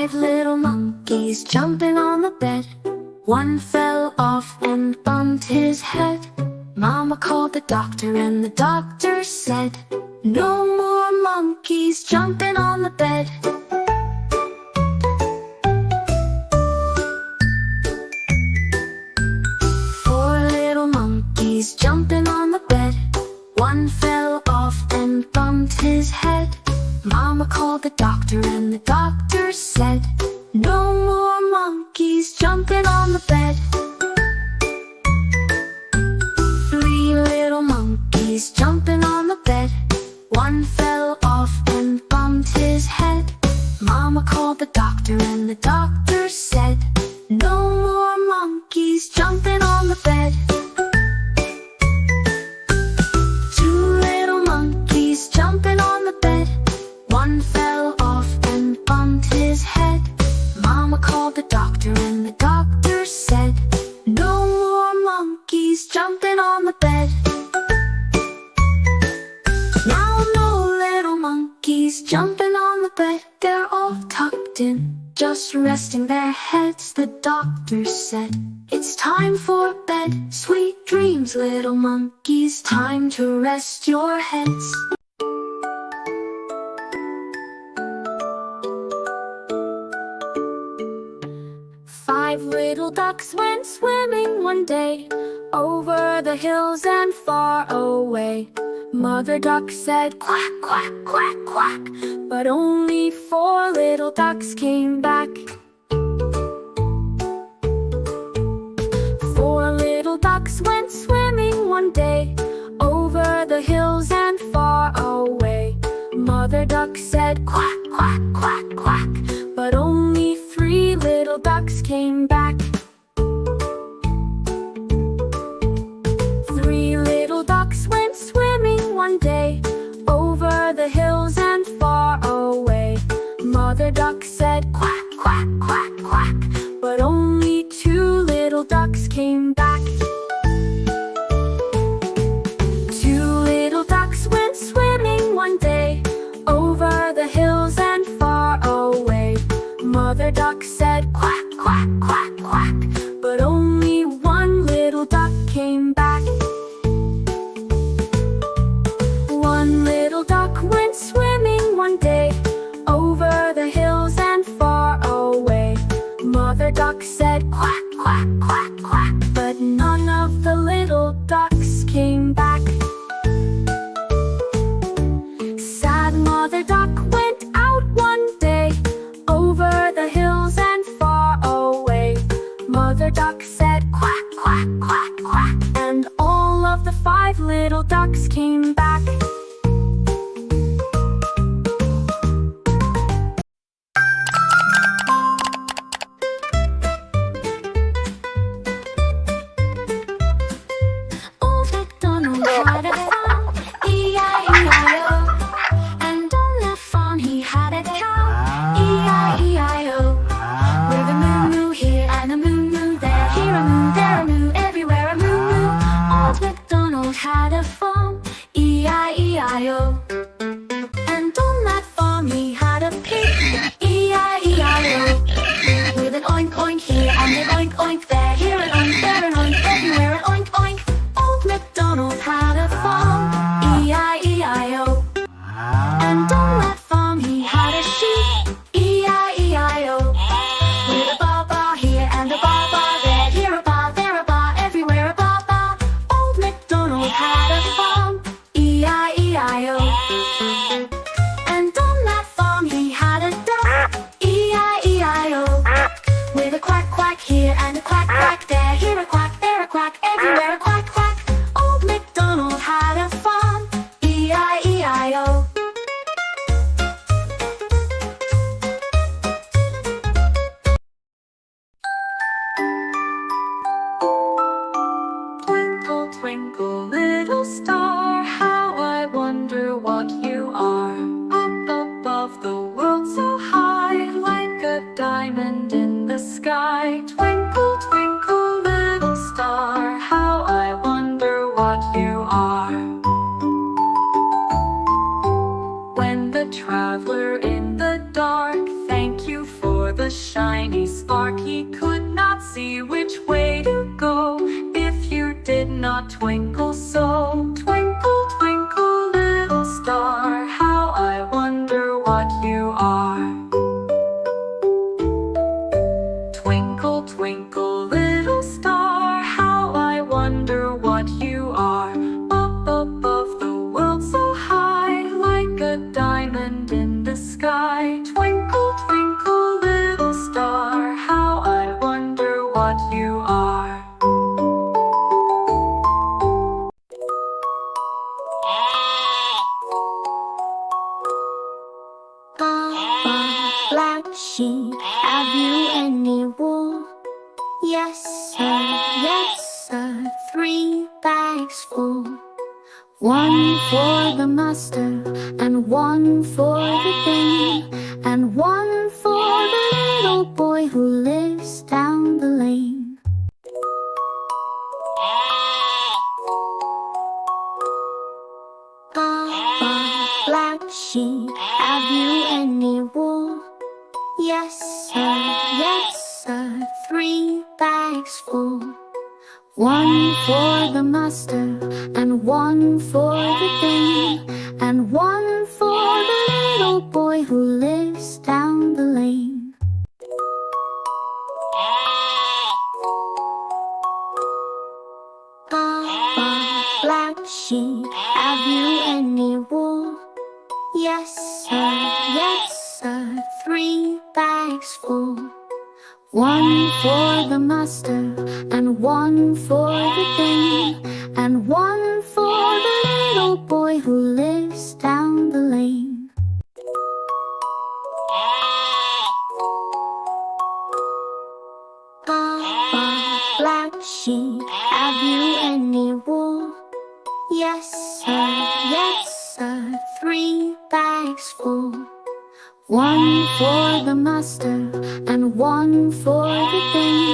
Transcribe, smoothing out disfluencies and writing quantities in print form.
Five little monkeys jumping on the bed. One fell off and bumped his head. Mama called the doctor and the doctor said, "No more monkeys jumping on the bed." Four little monkeys jumping on the bed. One fell off and bumped his head. Mama called the doctor and the doctor said, "No more monkeys jumping on the bed." Three little monkeys jumping on the bed. One fell off and bumped his head. Mama called the doctor and the doctor said, "No more monkeys jumping on the bed." Two little monkeys jumping on the bed. One fell off and bumped his head. Mama called the doctor and the doctor said, "No more monkeys jumping on the bed." Now no little monkeys jumping on the bed. They're all tucked in, just resting their heads. The doctor said, "It's time for bed. Sweet dreams, little monkeys, time to rest your heads." Five little ducks went swimming one day, over the hills and far away. Mother duck said, "Quack, quack, quack, quack," but only four little ducks came back. Four little ducks went swimming one day, over the hills and far away. Mother duck said, "Quack, quack, quack, quack," but only three little ducks came back. Three little ducks went swimming one day, over the hills and far away. Mother duck said, "Quack, quack, quack, quack," but only two little ducks came back. Two little ducks went swimming one day, over the hills and far away. Mother duck said, "Quack, quack, quack, quack," but only one little duck came back. One little duck went swimming one day, over the hills and far away. Mother duck said, "Quack, quack, quack, quack," but none of the little ducks came back. Sad Mother duck went out one day, over the hills and far away. Mother duck said, "Quack, quack, quack, quack," and all of the five little ducks came back. Old MacDonald had a farm, E-I-E-I-O, and on that farm he had a cow, E-I-E-I-O. With a moo-moo here and a moo-moo there, here a moo, there a moo, everywhere a moo-moo. Old MacDonald had a farm, E-I-E-I-O, and on that farm he had a pig, E-I-E-I-O. With an oink oink here and an oink oink there, here an oink, there an oink, everywhere an oink oink. Old MacDonald had a farm, E-I-E-I-O, and on that farm he had a sheep, E-I-E-I-O. With a baa baa here and a baa baa there, here a baa, there a baa, everywhere a baa baa. Old MacDonald had a farm, E-I-E-I-O, and on that farm he had a duck, E-I-E-I-O. With a quack quack here and a quack quack there, here a quack, there a quack, everywhere a quack quack. Old MacDonald had a farm, E-I-E-I-O. Twinkle, twinkle, little star, how I wonder what you are. Up above the world so high, like a diamond in the sky. Twinkle, twinkle, little star, how I wonder what you are. When the traveler in the dark, thank you for the did not twinkle so. Twinkle, twinkle, little star, how I wonder what you are. Twinkle, twinkle, little star, how I wonder what you are. Up above the world so high, like a diamond in the sky. Twinkle, twinkle, little star, how I wonder what you are. Baa Baa Black Sheep, have you any wool? Yes sir, 3 bags full. 1 for the master, and 1 for the dame, and 1 for the little boy who lives down the lane. Baa Baa Black Sheep, have you any wool? Yes sir, 3 bags full. 1 for the master, and 1 for the dame, and 1 for the little boy who lives down the lane. Baa Baa Black Sheep, have you any wool? Yes sir, 3 bags full. 1 for the master, and 1 for the dame, and 1 for the little boy who lives down the lane. Baa Baa Black Sheep, have you any wool? Yes sir, 3 bags full. 1 for the master, and 1 for the dame,